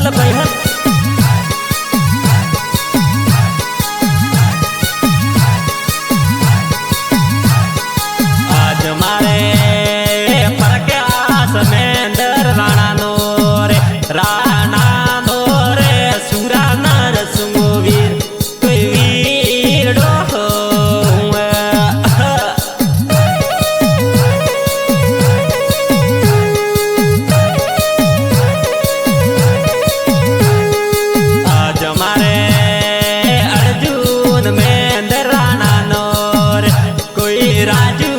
हल भाई हल आज मारे प्रकाश मेंदर राणा नो रे सुरा नर सुंगवीर कोई वीर डो आज मारे अर्जुन मेंदर राणा नो कोई राजू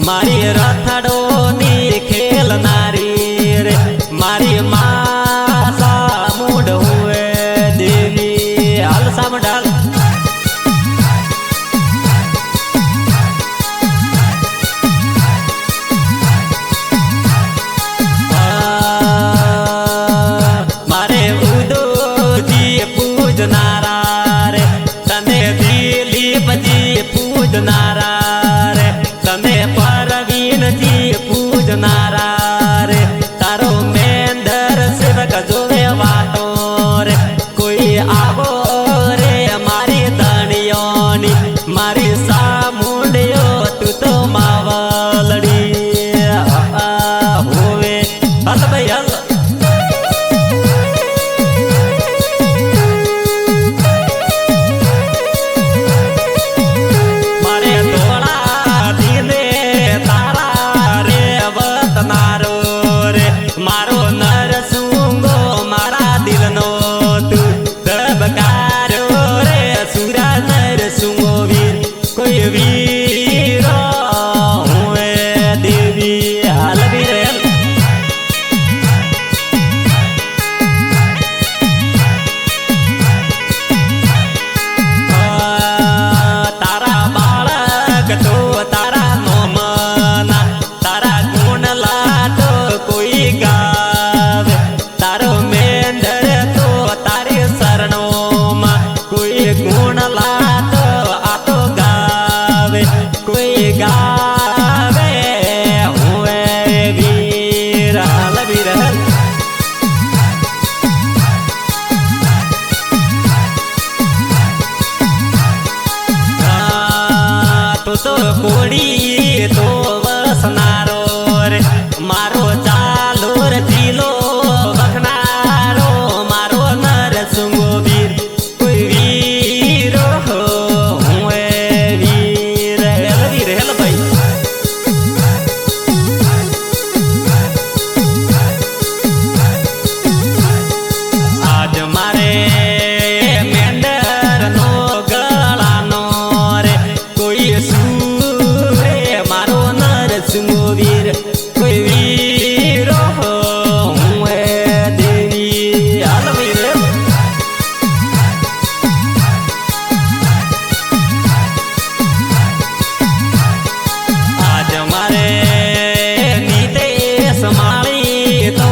मारी रथड़ो नी खेलनारी रे मारी मासा मुड हुए देवी हल सामडाल मारे उदो जी पूजनारा रे तने दिलीप जी पूजनारा रे तने परवीन जी पूजनारा रे तारो मेंदर सेवक जोवे वातो रे कोई आवो रे मारी धनियोनी मारी सामुंडियो तू तो मावलड़ी होवे हल भाई हल मारो नर सुंगो मारा दिल नो तू दबकारो रे सुरा नर सुंगो वीर कोई वीर हुए देवी हाल वीर तारा बालक तो तारा मोमना तारा गुण लाटो कोई गावे तारो मेंदर तो तारे शरणो मा कोई गुण लाटो आतो गावे कोई गावे हुए वीर हल वीर तो कोड़ी तो वसनारो रे मारो चालो रे दिलो बखनारो मारो नर सुंगो वीर कोई वीर हुए वीर हेल भाई आज मारे मेंदर नो गला नो रे कोई सूरे मारो नर सुंगो वीर कोई वीर हुए देवी हल वीर आज मारे नीतेश माली तो